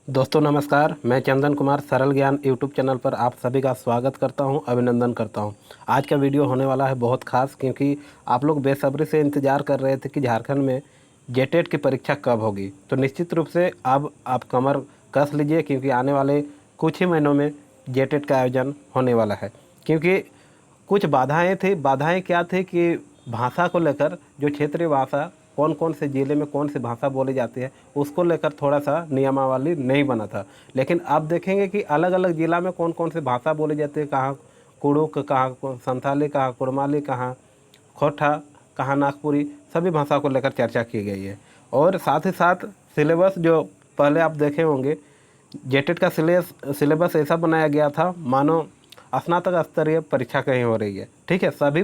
दोस्तों नमस्कार, मैं चंदन कुमार सरल ज्ञान यूट्यूब चैनल पर आप सभी का स्वागत करता हूं, अभिनंदन करता हूं। आज का वीडियो होने वाला है बहुत खास, क्योंकि आप लोग बेसब्री से इंतज़ार कर रहे थे कि झारखंड में जेटेट की परीक्षा कब होगी। तो निश्चित रूप से अब आप कमर कस लीजिए, क्योंकि आने वाले कुछ ही महीनों में जेटेट का आयोजन होने वाला है। क्योंकि कुछ बाधाएं थी। बाधाएं क्या थी कि भाषा को लेकर, जो क्षेत्रीय भाषा कौन कौन से ज़िले में कौन सी भाषा बोली जाती है, उसको लेकर थोड़ा सा नियमावली नहीं बना था। लेकिन आप देखेंगे कि अलग अलग ज़िला में कौन कौन सी भाषा बोली जाती है, कहाँ कुड़ुक, कहाँ संथाली, कहाँ कुड़माली, कहाँ खोटा, कहाँ नागपुरी, सभी भाषा को लेकर चर्चा की गई है। और साथ ही साथ सिलेबस, जो पहले आप देखे होंगे, जेटेट का सिलेबस ऐसा बनाया गया था मानो स्नातक स्तरीय परीक्षा कहीं हो रही है। ठीक है, सभी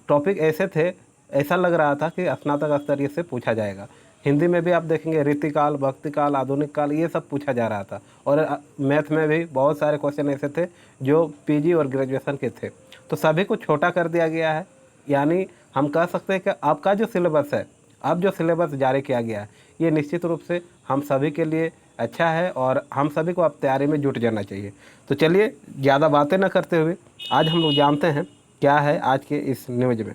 टॉपिक ऐसे थे, ऐसा लग रहा था कि स्नातक स्तरीय से पूछा जाएगा। हिंदी में भी आप देखेंगे रीतिकाल, भक्तिकाल, आधुनिक काल, ये सब पूछा जा रहा था। और मैथ में भी बहुत सारे क्वेश्चन ऐसे थे जो पीजी और ग्रेजुएशन के थे। तो सभी को छोटा कर दिया गया है। यानी हम कह सकते हैं कि आपका जो सिलेबस है, अब जो सिलेबस जारी किया गया है, ये निश्चित रूप से हम सभी के लिए अच्छा है और हम सभी को अब तैयारी में जुट जाना चाहिए। तो चलिए ज़्यादा बातें न करते हुए आज हम लोग जानते हैं क्या है आज के इस न्यूज़ में।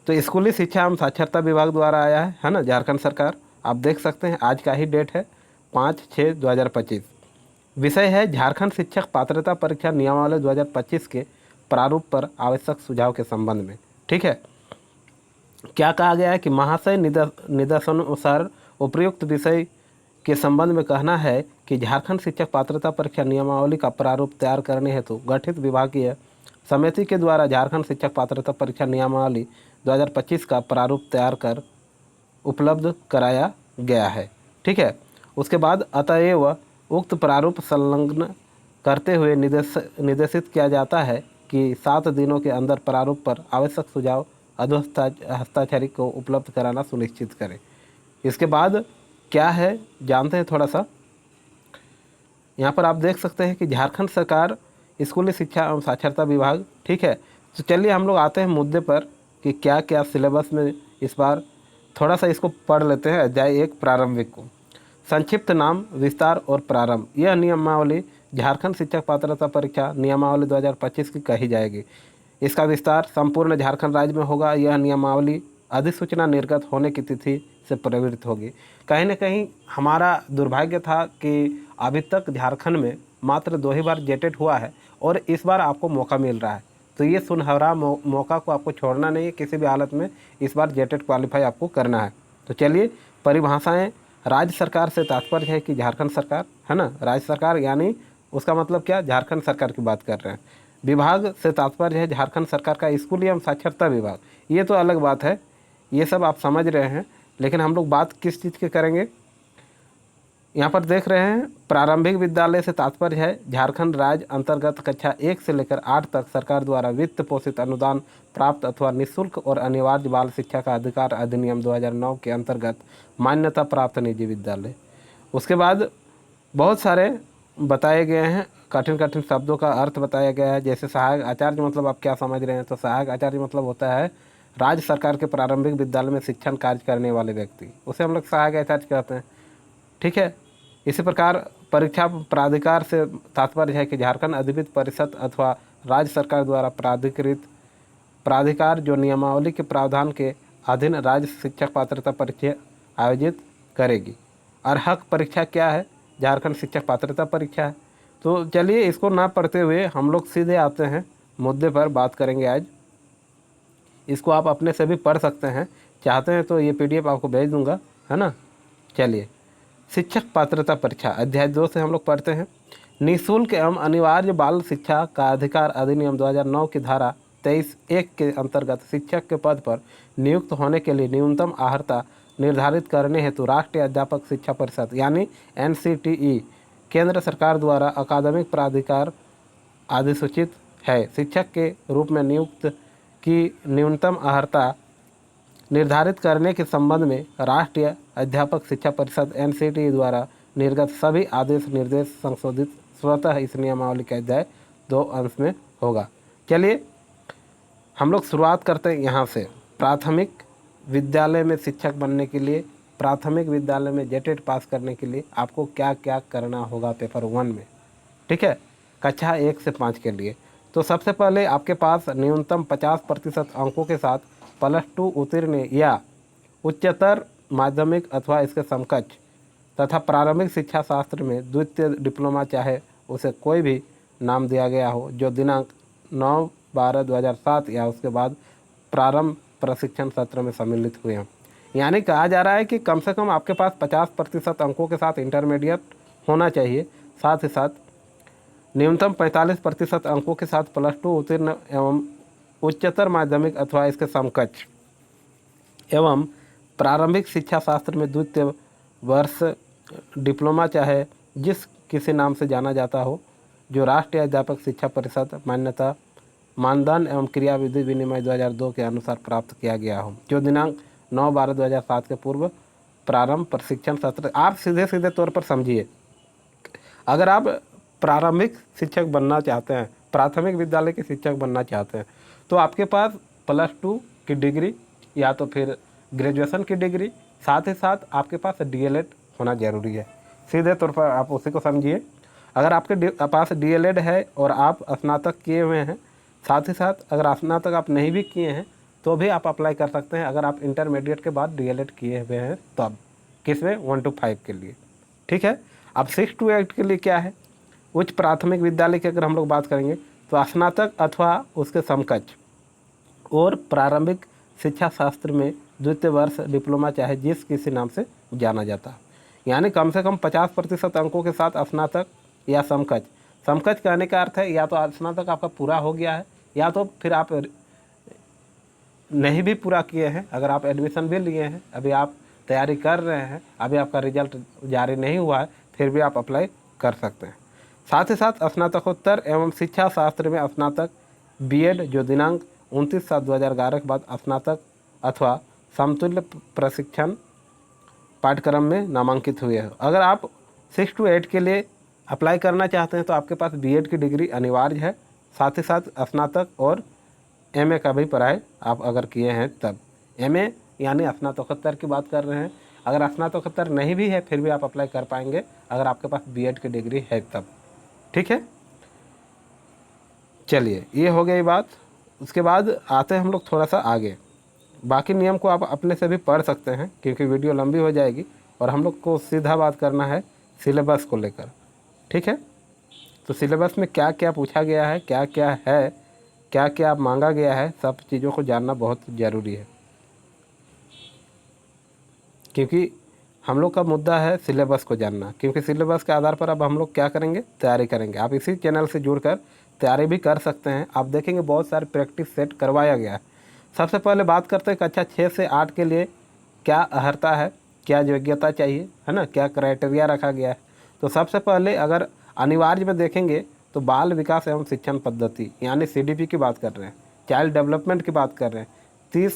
तो स्कूली शिक्षा एवं साक्षरता विभाग द्वारा आया है ना, झारखंड सरकार। आप देख सकते हैं आज का ही डेट है 5/6/2025। विषय है झारखंड शिक्षक पात्रता परीक्षा नियमावली 2025 के प्रारूप पर आवश्यक सुझाव के संबंध में। ठीक है, क्या कहा गया है कि महाशय निर्देशानुसार उपर्युक्त विषय के संबंध में कहना है कि झारखंड शिक्षक पात्रता परीक्षा नियमावली का प्रारूप तैयार करने हेतु गठित विभागीय समिति के द्वारा झारखंड शिक्षक पात्रता परीक्षा नियमावली 2025 का प्रारूप तैयार कर उपलब्ध कराया गया है। ठीक है, उसके बाद अतएव उक्त प्रारूप संलग्न करते हुए निर्देशित किया जाता है कि 7 दिनों के अंदर प्रारूप पर आवश्यक सुझाव हस्ताक्षरी को उपलब्ध कराना सुनिश्चित करें। इसके बाद क्या है जानते हैं थोड़ा सा। यहाँ पर आप देख सकते हैं कि झारखंड सरकार स्कूली शिक्षा एवं साक्षरता विभाग। ठीक है, तो चलिए हम लोग आते हैं मुद्दे पर कि क्या क्या सिलेबस में इस बार। थोड़ा सा इसको पढ़ लेते हैं, अध्याय 1 प्रारंभिक को। संक्षिप्त नाम, विस्तार और प्रारंभ। यह नियमावली झारखंड शिक्षक पात्रता परीक्षा नियमावली 2025 की कही जाएगी। इसका विस्तार संपूर्ण झारखंड राज्य में होगा। यह नियमावली अधिसूचना निर्गत होने की तिथि से प्रवृत्त होगी। कहीं ना कहीं हमारा दुर्भाग्य था कि अभी तक झारखंड में मात्र 2 ही बार जेटेट हुआ है और इस बार आपको मौका मिल रहा है। तो ये सुनहरा मौका को आपको छोड़ना नहीं है, किसी भी हालत में इस बार जेटेट क्वालिफाई आपको करना है। तो चलिए, परिभाषाएं। राज्य सरकार से तात्पर्य है कि झारखंड सरकार, है ना, राज्य सरकार यानी उसका मतलब क्या, झारखंड सरकार की बात कर रहे हैं। विभाग से तात्पर्य है झारखंड सरकार का स्कूली एवं साक्षरता विभाग। ये तो अलग बात है, ये सब आप समझ रहे हैं। लेकिन हम लोग बात किस चीज़ की करेंगे, यहाँ पर देख रहे हैं। प्रारंभिक विद्यालय से तात्पर्य है झारखंड राज्य अंतर्गत कक्षा 1 से लेकर 8 तक सरकार द्वारा वित्त पोषित, अनुदान प्राप्त अथवा निःशुल्क और अनिवार्य बाल शिक्षा का अधिकार अधिनियम 2009 के अंतर्गत मान्यता प्राप्त निजी विद्यालय। उसके बाद बहुत सारे बताए गए हैं, कठिन कठिन शब्दों का अर्थ बताया गया है। जैसे सहायक आचार्य मतलब आप क्या समझ रहे हैं, तो सहायक आचार्य मतलब होता है राज्य सरकार के प्रारंभिक विद्यालय में शिक्षण कार्य करने वाले व्यक्ति, उसे हम लोग सहायक आचार्य कहते हैं। ठीक है, इसी प्रकार परीक्षा प्राधिकार से तात्पर्य है कि झारखंड अधिविद्य परिषद अथवा राज्य सरकार द्वारा प्राधिकृत प्राधिकार जो नियमावली के प्रावधान के अधीन राज्य शिक्षक पात्रता परीक्षा आयोजित करेगी। अर्हक परीक्षा क्या है, झारखंड शिक्षक पात्रता परीक्षा है। तो चलिए इसको ना पढ़ते हुए हम लोग सीधे आते हैं मुद्दे पर, बात करेंगे आज। इसको आप अपने से भी पढ़ सकते हैं, चाहते हैं तो ये PDF आपको भेज दूंगा, है ना। चलिए, शिक्षक पात्रता परीक्षा अध्याय 2 से हम लोग पढ़ते हैं। निःशुल्क एवं अनिवार्य बाल शिक्षा का अधिकार अधिनियम 2009 की धारा 23(1) के अंतर्गत शिक्षक के पद पर नियुक्त होने के लिए न्यूनतम अर्हता निर्धारित करने हेतु राष्ट्रीय अध्यापक शिक्षा परिषद यानी NCTE केंद्र सरकार द्वारा अकादमिक प्राधिकार अधिसूचित है। शिक्षक के रूप में नियुक्त की न्यूनतम अर्हता निर्धारित करने के संबंध में राष्ट्रीय अध्यापक शिक्षा परिषद NCTE द्वारा निर्गत सभी आदेश निर्देश संशोधित स्वतः इस नियमावली के अध्याय 2 अंश में होगा। चलिए हम लोग शुरुआत करते हैं यहाँ से। प्राथमिक विद्यालय में शिक्षक बनने के लिए प्राथमिक विद्यालय में जेटेट पास करने के लिए आपको क्या क्या करना होगा पेपर 1 में, ठीक है, कक्षा 1 से 5 के लिए। तो सबसे पहले आपके पास न्यूनतम 50% अंकों के साथ +2 उत्तीर्ण या उच्चतर माध्यमिक अथवा इसके समकक्ष तथा प्रारंभिक शिक्षा शास्त्र में द्वितीय डिप्लोमा, चाहे उसे कोई भी नाम दिया गया हो, जो दिनांक 9/12/2007 या उसके बाद प्रारंभ प्रशिक्षण सत्र में सम्मिलित हुए हैं। यानी कहा जा रहा है कि कम से कम आपके पास 50% अंकों के साथ इंटरमीडिएट होना चाहिए, साथ ही साथ न्यूनतम 45% अंकों के साथ +2 उत्तीर्ण एवं उच्चतर माध्यमिक अथवा इसके समकक्ष एवं प्रारंभिक शिक्षा शास्त्र में द्वितीय वर्ष डिप्लोमा, चाहे जिस किसी नाम से जाना जाता हो, जो राष्ट्रीय अध्यापक शिक्षा परिषद मान्यता मानदंड एवं क्रियाविधि विनिमय 2002 के अनुसार प्राप्त किया गया हो, जो दिनांक 9/12/2007 के पूर्व प्रारंभ प्रशिक्षण सत्र। आप सीधे सीधे तौर पर समझिए, अगर आप प्रारंभिक शिक्षक बनना चाहते हैं, प्राथमिक विद्यालय के शिक्षक बनना चाहते हैं, तो आपके पास +2 की डिग्री या तो फिर ग्रेजुएशन की डिग्री, साथ ही साथ आपके पास DLED होना ज़रूरी है। सीधे तौर पर आप उसी को समझिए। अगर आपके पास DLED है और आप स्नातक किए हुए हैं, साथ ही साथ अगर स्नातक आप नहीं भी किए हैं तो भी आप अप्लाई कर सकते हैं, अगर आप इंटरमीडिएट के बाद DLED किए हुए हैं तब। किसमें? 1 to 5 के लिए, ठीक है। अब 6 to 8 के लिए क्या है? उच्च प्राथमिक विद्यालय की अगर हम लोग बात करेंगे तो स्नातक अथवा उसके समकक्ष और प्रारंभिक शिक्षा शास्त्र में द्वितीय वर्ष डिप्लोमा, चाहे जिस किसी नाम से जाना जाता है। यानी कम से कम 50% अंकों के साथ स्नातक या समकक्ष। समकक्ष कहने का अर्थ है या तो स्नातक आपका पूरा हो गया है या तो फिर आप नहीं भी पूरा किए हैं, अगर आप एडमिशन भी लिए हैं, अभी आप तैयारी कर रहे हैं, अभी आपका रिजल्ट जारी नहीं हुआ है, फिर भी आप अप्लाई कर सकते हैं। साथ ही साथ स्नातकोत्तर एवं शिक्षा शास्त्र में स्नातक BEd, जो दिनांक 29/7/2011 के बाद स्नातक अथवा समतुल्य प्रशिक्षण पाठ्यक्रम में नामांकित हुए हैं। अगर आप 6 to 8 के लिए अप्लाई करना चाहते हैं तो आपके पास BEd की डिग्री अनिवार्य है, साथ ही साथ स्नातक और MA का भी पढ़ाई आप अगर किए हैं तब। MA यानी स्नातकोत्तर की बात कर रहे हैं। अगर स्नातकोत्तर नहीं भी है फिर भी आप अप्लाई कर पाएंगे अगर आपके पास BEd की डिग्री है तब, ठीक है। चलिए, ये हो गई बात। उसके बाद आते हैं हम लोग थोड़ा सा आगे। बाकी नियम को आप अपने से भी पढ़ सकते हैं क्योंकि वीडियो लंबी हो जाएगी और हम लोग को सीधा बात करना है सिलेबस को लेकर, ठीक है। तो सिलेबस में क्या क्या पूछा गया है, क्या क्या है, क्या क्या मांगा गया है, सब चीज़ों को जानना बहुत ज़रूरी है क्योंकि हम लोग का मुद्दा है सिलेबस को जानना। क्योंकि सिलेबस के आधार पर अब हम लोग क्या करेंगे? तैयारी करेंगे। आप इसी चैनल से जुड़कर तैयारी भी कर सकते हैं। आप देखेंगे बहुत सारे प्रैक्टिस सेट करवाया गया है। सबसे पहले बात करते हैं कक्षा 6 से 8 के लिए क्या अर्हता है, क्या योग्यता चाहिए, है ना, क्या क्राइटेरिया रखा गया है। तो सबसे पहले अगर अनिवार्य में देखेंगे तो बाल विकास एवं शिक्षण पद्धति यानी CDP की बात कर रहे हैं, चाइल्ड डेवलपमेंट की बात कर रहे हैं। 30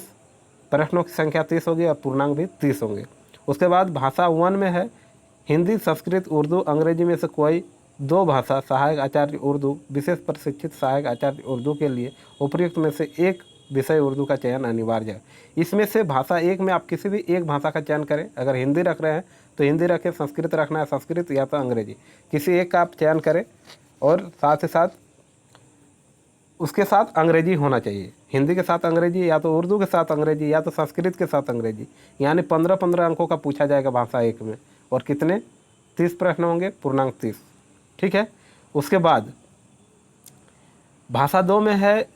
प्रश्नों की संख्या 30 होगी और पूर्णांक भी 30 होंगे। उसके बाद भाषा 1 में है हिंदी, संस्कृत, उर्दू, अंग्रेजी में से कोई 2 भाषा, सहायक आचार्य उर्दू, विशेष प्रशिक्षित सहायक आचार्य उर्दू के लिए उपयुक्त में से एक विषय उर्दू का चयन अनिवार्य है। इसमें से भाषा 1 में आप किसी भी एक भाषा का चयन करें। अगर हिंदी रख रहे हैं तो हिंदी रखें, संस्कृत रखना है संस्कृत या तो अंग्रेजी, किसी एक का आप चयन करें और साथ ही साथ उसके साथ अंग्रेजी होना चाहिए। हिंदी के साथ अंग्रेजी या तो उर्दू के साथ अंग्रेजी या तो संस्कृत के साथ अंग्रेजी। यानी 15-15 अंकों का पूछा जाएगा भाषा 1 में और कितने? 30 प्रश्न होंगे, पूर्णांक 30, ठीक है। उसके बाद भाषा 2 में है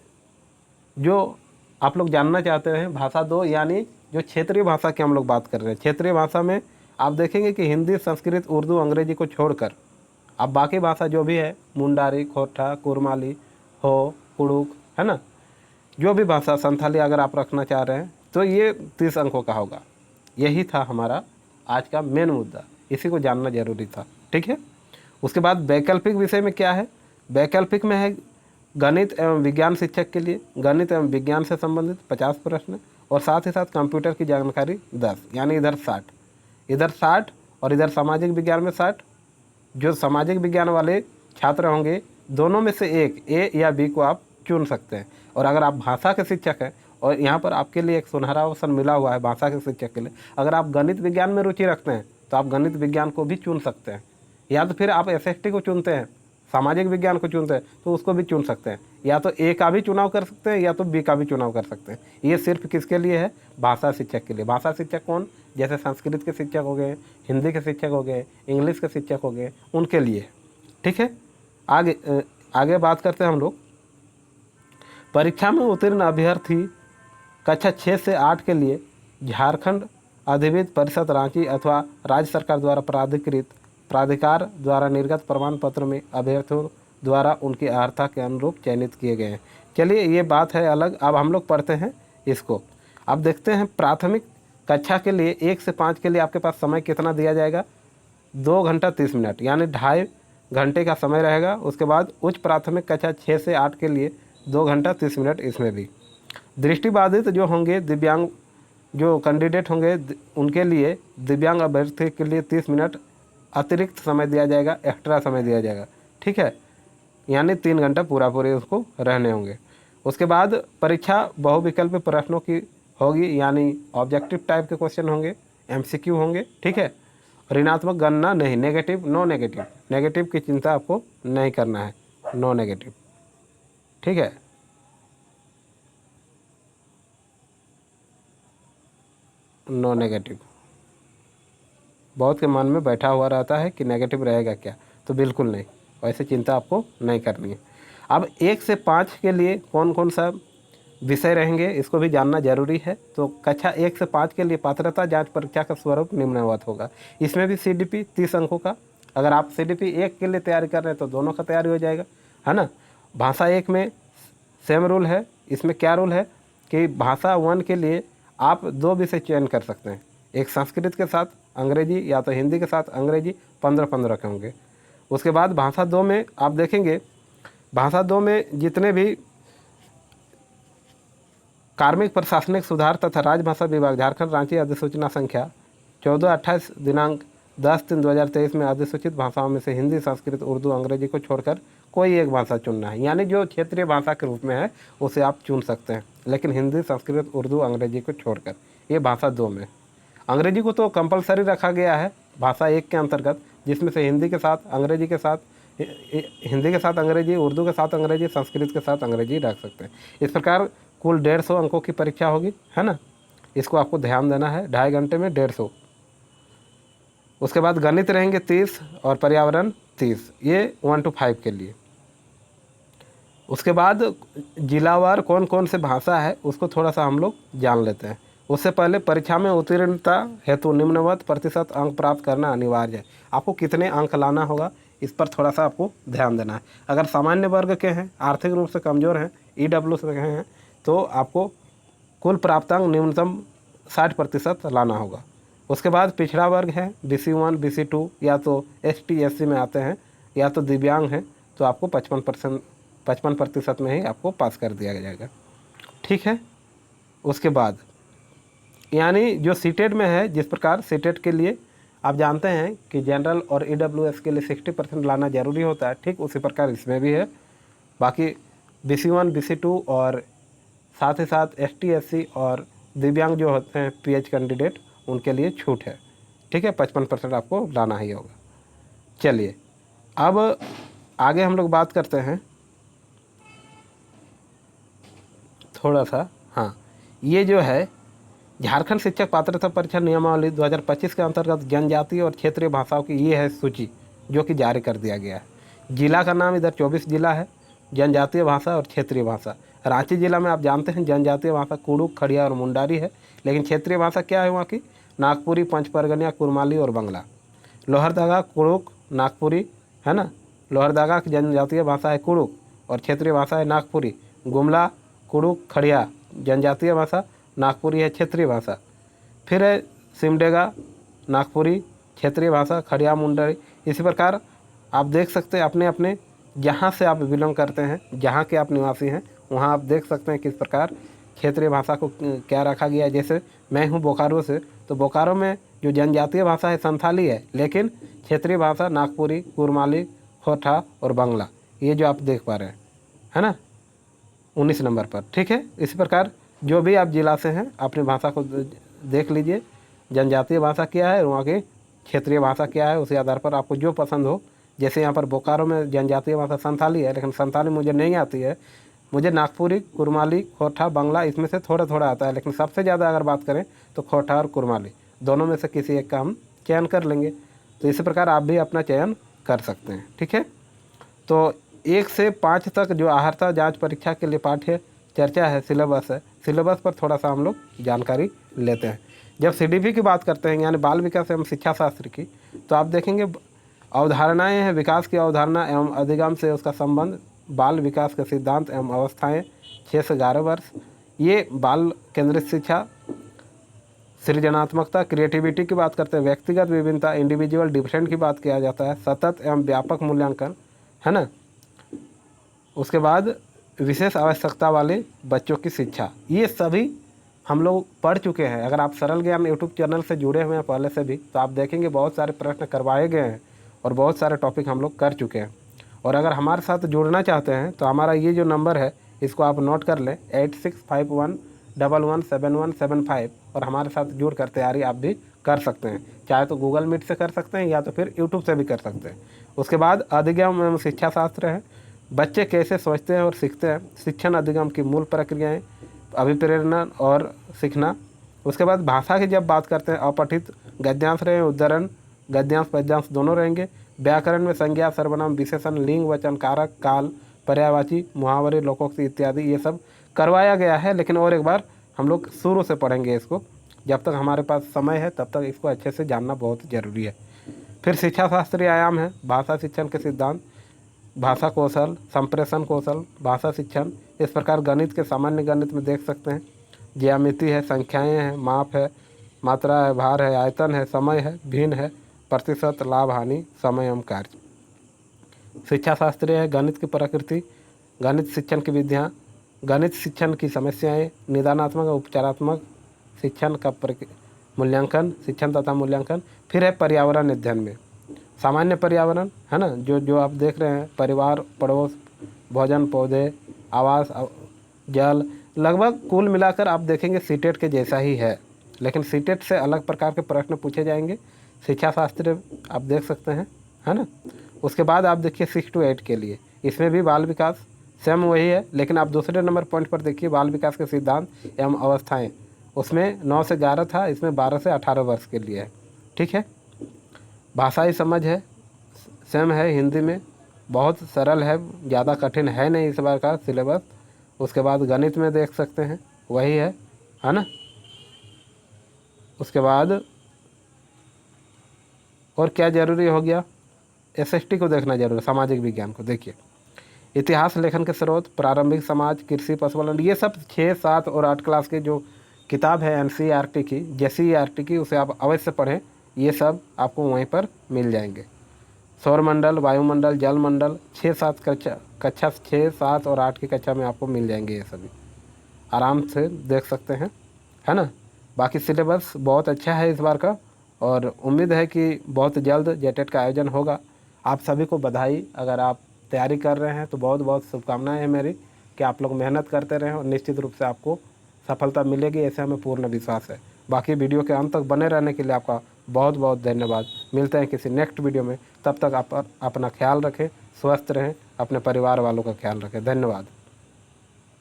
जो आप लोग जानना चाहते हैं, भाषा 2 यानी जो क्षेत्रीय भाषा की हम लोग बात कर रहे हैं। क्षेत्रीय भाषा में आप देखेंगे कि हिंदी, संस्कृत, उर्दू, अंग्रेजी को छोड़कर अब बाकी भाषा जो भी है, मुंडारी, खोटा, कुरमाली हो, कुड़ुक, है ना, जो भी भाषा, संथाली अगर आप रखना चाह रहे हैं तो ये 30 अंकों का होगा। यही था हमारा आज का मेन मुद्दा, इसी को जानना जरूरी था, ठीक है। उसके बाद वैकल्पिक विषय में क्या है? वैकल्पिक में है गणित एवं विज्ञान शिक्षक के लिए गणित एवं विज्ञान से संबंधित 50 प्रश्न और साथ ही साथ कंप्यूटर की जानकारी 10, यानी इधर 60 और इधर सामाजिक विज्ञान में 60। जो सामाजिक विज्ञान वाले छात्र होंगे दोनों में से एक A या B को आप चुन सकते हैं। और अगर आप भाषा के शिक्षक हैं और यहाँ पर आपके लिए एक सुनहरा अवसर मिला हुआ है भाषा के शिक्षक के लिए। अगर आप गणित विज्ञान में रुचि रखते हैं तो आप गणित विज्ञान को भी चुन सकते हैं, या तो फिर आप एसएसटी को चुनते हैं, सामाजिक विज्ञान को चुनते हैं तो उसको भी चुन सकते हैं। या तो ए का भी चुनाव कर सकते हैं या तो बी का भी चुनाव कर सकते हैं। ये सिर्फ किसके लिए है? भाषा शिक्षक के लिए। भाषा शिक्षक कौन? जैसे संस्कृत के शिक्षक हो गए, हिंदी के शिक्षक हो गए, इंग्लिश के शिक्षक हो गए, उनके लिए। ठीक है, आगे बात करते हैं हम लोग। परीक्षा में उत्तीर्ण अभ्यर्थी कक्षा 6 से 8 के लिए झारखंड अधिविद्य परिषद रांची अथवा राज्य सरकार द्वारा प्राधिकार द्वारा निर्गत प्रमाण पत्र में अभ्यर्थियों द्वारा उनकी अर्हता के अनुरूप चयनित किए गए हैं। चलिए ये बात है अलग। अब हम लोग पढ़ते हैं इसको। अब देखते हैं प्राथमिक कक्षा के लिए 1 से 5 के लिए आपके पास समय कितना दिया जाएगा? 2 घंटा 30 मिनट, यानी 2.5 घंटे का समय रहेगा। उसके बाद उच्च प्राथमिक कक्षा 6 से 8 के लिए 2 घंटा 30 मिनट इसमें भी। दृष्टिबाधित जो होंगे, दिव्यांग जो कैंडिडेट होंगे, उनके लिए दिव्यांग अभ्यर्थी के लिए 30 मिनट अतिरिक्त समय दिया जाएगा, एक्स्ट्रा समय दिया जाएगा। ठीक है, यानी 3 घंटा पूरा उसको रहने होंगे। उसके बाद परीक्षा बहुविकल्पीय प्रश्नों की होगी, यानी ऑब्जेक्टिव टाइप के क्वेश्चन होंगे, एमसीक्यू होंगे। ठीक है, ऋणात्मक गणना नहीं, नेगेटिव, नो नेगेटिव। नेगेटिव की चिंता आपको नहीं करना है, नो नेगेटिव। ठीक है, नो नेगेटिव। बहुत के मन में बैठा हुआ रहता है कि नेगेटिव रहेगा क्या, तो बिल्कुल नहीं, वैसे चिंता आपको नहीं करनी है। अब 1 से 5 के लिए कौन कौन सा विषय रहेंगे इसको भी जानना जरूरी है। तो कक्षा 1 से 5 के लिए पात्रता जांच परीक्षा का स्वरूप निम्नवत होगा। इसमें भी सीडीपी 30 अंकों का। अगर आप सीडीपी 1 के लिए तैयारी कर रहे हैं तो दोनों का तैयारी हो जाएगा, है ना। भाषा 1 में सेम रूल है। इसमें क्या रूल है कि भाषा 1 के लिए आप 2 विषय चयन कर सकते हैं, एक संस्कृत के साथ अंग्रेजी या तो हिंदी के साथ अंग्रेजी, 15-15 के होंगे। उसके बाद भाषा 2 में आप देखेंगे, भाषा 2 में जितने भी कार्मिक प्रशासनिक सुधार तथा राजभाषा विभाग झारखंड रांची अधिसूचना संख्या 1428 दिनांक 10/3/2023 में अधिसूचित भाषाओं में से हिंदी, संस्कृत, उर्दू, अंग्रेजी को छोड़कर कोई एक भाषा चुनना है। यानी जो क्षेत्रीय भाषा के रूप में है उसे आप चुन सकते हैं, लेकिन हिंदी, संस्कृत, उर्दू, अंग्रेजी को छोड़कर। ये भाषा 2 में। अंग्रेजी को तो कंपलसरी रखा गया है भाषा 1 के अंतर्गत, जिसमें से हिंदी के साथ अंग्रेजी के साथ, हिंदी के साथ अंग्रेजी, उर्दू के साथ अंग्रेजी, संस्कृत के साथ अंग्रेजी रख सकते हैं। इस प्रकार कुल 150 अंकों की परीक्षा होगी, है ना। इसको आपको ध्यान देना है, 2.5 घंटे में 150। उसके बाद गणित रहेंगे 30 और पर्यावरण 30, ये 1 to 5 के लिए। उसके बाद जिलावार कौन कौन से भाषा है उसको थोड़ा सा हम लोग जान लेते हैं। उससे पहले परीक्षा में उत्तीर्णता हेतु निम्नवत प्रतिशत अंक प्राप्त करना अनिवार्य है। आपको कितने अंक लाना होगा इस पर थोड़ा सा आपको ध्यान देना है। अगर सामान्य वर्ग के हैं, आर्थिक रूप से कमज़ोर हैं, EW से हैं, तो आपको कुल प्राप्तांक न्यूनतम 60% लाना होगा। उसके बाद पिछड़ा वर्ग है, BC1, BC2, या तो ST SC में आते हैं, या तो दिव्यांग हैं, तो आपको 55% में ही आपको पास कर दिया जाएगा। ठीक है। उसके बाद यानी जो सीटेट में है, जिस प्रकार सीटेट के लिए आप जानते हैं कि जनरल और EWS के लिए 60% लाना ज़रूरी होता है, ठीक उसी प्रकार इसमें भी है। बाकी BC1, BC2 और साथ ही साथ ST SC और दिव्यांग जो होते हैं PH कैंडिडेट, उनके लिए छूट है। ठीक है, 55% आपको लाना ही होगा। चलिए अब आगे हम लोग बात करते हैं थोड़ा सा। हाँ, ये जो है झारखंड शिक्षक पात्रता परीक्षा नियमावली 2025 के अंतर्गत जनजातीय और क्षेत्रीय भाषाओं की ये है सूची, जो कि जारी कर दिया गया है। जिला का नाम इधर 24 जिला है, जनजातीय भाषा और क्षेत्रीय भाषा। रांची जिला में आप जानते हैं जनजातीय भाषा कुड़ुक, खड़िया और मुंडारी है, लेकिन क्षेत्रीय भाषा क्या है वहाँ की? नागपुरी, पंच परगनिया, कुरमाली और बंगला। लोहरदगा, कुड़ुक, नागपुरी, है ना। लोहरदगा की जनजातीय भाषा है कुड़ुक और क्षेत्रीय भाषा है नागपुरी। गुमला, कुड़ुक, खड़िया जनजातीय भाषा, नागपुरी है क्षेत्रीय भाषा। फिर है सिमडेगा, नागपुरी क्षेत्रीय भाषा, खड़िया मुंडारी। इसी प्रकार आप देख सकते हैं अपने अपने जहाँ से आप बिलोंग करते हैं, जहाँ के आप निवासी हैं, वहाँ आप देख सकते हैं किस प्रकार क्षेत्रीय भाषा को क्या रखा गया है। जैसे मैं हूँ बोकारो से, तो बोकारो में जो जनजातीय भाषा है संथाली है, लेकिन क्षेत्रीय भाषा नागपुरी, कुरमाली, खोटा और बंगला, ये जो आप देख पा रहे हैं, है ना, 19 नंबर पर। ठीक है। इसी प्रकार जो भी आप जिला से हैं अपनी भाषा को देख लीजिए, जनजातीय भाषा क्या है, वहाँ की क्षेत्रीय भाषा क्या है, उसी आधार पर आपको जो पसंद हो। जैसे यहाँ पर बोकारो में जनजातीय भाषा संथाली है, लेकिन संथाली मुझे नहीं आती है। मुझे नागपुरी, कुरमाली, खोरठा, बंगला इसमें से थोड़ा थोड़ा आता है, लेकिन सबसे ज़्यादा अगर बात करें तो खोरठा और कुरमाली दोनों में से किसी एक का हम चयन कर लेंगे। तो इसी प्रकार आप भी अपना चयन कर सकते हैं। ठीक है, तो 1 से 5 तक जो अहर्ता जांच परीक्षा के लिए पाठ्य चर्चा है, सिलेबस है, सिलेबस पर थोड़ा सा हम लोग जानकारी लेते हैं। जब CDP की बात करते हैं, यानी बाल विकास एवं शिक्षा शास्त्र की, तो आप देखेंगे अवधारणाएं हैं, विकास की अवधारणा एवं अधिगम से उसका संबंध, बाल विकास के सिद्धांत एवं अवस्थाएं, 6 से 11 वर्ष, ये बाल केंद्रित शिक्षा, सृजनात्मकता, क्रिएटिविटी की बात करते हैं, व्यक्तिगत विभिन्नता, इंडिविजुअल डिफरेंट की बात किया जाता है, सतत एवं व्यापक मूल्यांकन, है ना। उसके बाद विशेष आवश्यकता वाले बच्चों की शिक्षा, ये सभी हम लोग पढ़ चुके हैं। अगर आप सरल ज्ञान यूट्यूब चैनल से जुड़े हुए हैं पहले से भी, तो आप देखेंगे बहुत सारे प्रश्न करवाए गए हैं और बहुत सारे टॉपिक हम लोग कर चुके हैं। और अगर हमारे साथ जुड़ना चाहते हैं तो हमारा ये जो नंबर है इसको आप नोट कर लें, 8651117175, और हमारे साथ जुड़ कर तैयारी आप भी कर सकते हैं। चाहे तो गूगल मीट से कर सकते हैं या तो फिर यूट्यूब से भी कर सकते हैं। उसके बाद अधिगम एवं शिक्षा शास्त्र है, बच्चे कैसे सोचते हैं और सीखते हैं, शिक्षण अधिगम की मूल प्रक्रियाएँ, अभिप्रेरणा और सीखना। उसके बाद भाषा की जब बात करते हैं, अपठित गद्यांश रहे, उद्धरण, गद्यांश पद्यांश दोनों रहेंगे। व्याकरण में संज्ञा, सर्वनाम, विशेषण, लिंग, वचन, कारक, काल, पर्यायवाची, मुहावरे, लोकोक्ति इत्यादि ये सब करवाया गया है। लेकिन और एक बार हम लोग शुरू से पढ़ेंगे इसको, जब तक हमारे पास समय है तब तक इसको अच्छे से जानना बहुत ज़रूरी है। फिर शिक्षा शास्त्रीय आयाम है, भाषा शिक्षण के सिद्धांत, भाषा कौशल, संप्रेषण कौशल, भाषा शिक्षण। इस प्रकार गणित के सामान्य गणित में देख सकते हैं, ज्यामिति है, संख्याएं हैं, माप है, मात्रा है, भार है, आयतन है, समय है, भिन्न है, प्रतिशत, लाभ, हानि, समय एवं कार्य। शिक्षा शास्त्रीय है, गणित की प्रकृति, गणित शिक्षण की विधियाँ, गणित शिक्षण की समस्याएं, निदानात्मक और उपचारात्मक शिक्षण का मूल्यांकन, शिक्षण तथा मूल्यांकन। फिर है पर्यावरण अध्ययन में सामान्य पर्यावरण, है ना, जो आप देख रहे हैं, परिवार, पड़ोस, भोजन, पौधे, आवास, जल, लगभग कुल मिलाकर आप देखेंगे सीटेट के जैसा ही है, लेकिन सीटेट से अलग प्रकार के प्रश्न पूछे जाएंगे। शिक्षा शास्त्र आप देख सकते हैं, है ना। उसके बाद आप देखिए 6 to 8 के लिए, इसमें भी बाल विकास सेम वही है, लेकिन आप दूसरे नंबर पॉइंट पर देखिए बाल विकास के सिद्धांत एवं अवस्थाएँ, उसमें 9 से 11 था, इसमें 12 से 18 वर्ष के लिए है। ठीक है, भाषाई समझ है, सेम है, हिंदी में बहुत सरल है, ज़्यादा कठिन है नहीं इस बार का सिलेबस। उसके बाद गणित में देख सकते हैं वही है ना। उसके बाद और क्या ज़रूरी हो गया, SST को देखना जरूरी, सामाजिक विज्ञान को देखिए, इतिहास लेखन के स्रोत, प्रारंभिक समाज, कृषि, पशुपालन, ये सब 6, 7 और 8 क्लास के जो किताब है NCERT की, JCERT की, उसे आप अवश्य पढ़ें। ये सब आपको वहीं पर मिल जाएंगे। सौरमंडल, वायुमंडल, जलमंडल, 6-7 कक्षा 6, 7 और 8 की कक्षा में आपको मिल जाएंगे, ये सभी आराम से देख सकते हैं, है ना। बाकी सिलेबस बहुत अच्छा है इस बार का, और उम्मीद है कि बहुत जल्द जेटेट का आयोजन होगा। आप सभी को बधाई, अगर आप तैयारी कर रहे हैं तो बहुत बहुत शुभकामनाएं हैं मेरी कि आप लोग मेहनत करते रहें और निश्चित रूप से आपको सफलता मिलेगी, ऐसे हमें पूर्ण विश्वास है। बाकी वीडियो के अंत तक बने रहने के लिए आपका बहुत बहुत धन्यवाद। मिलते हैं किसी नेक्स्ट वीडियो में, तब तक आप अपना ख्याल रखें, स्वस्थ रहें, अपने परिवार वालों का ख्याल रखें। धन्यवाद।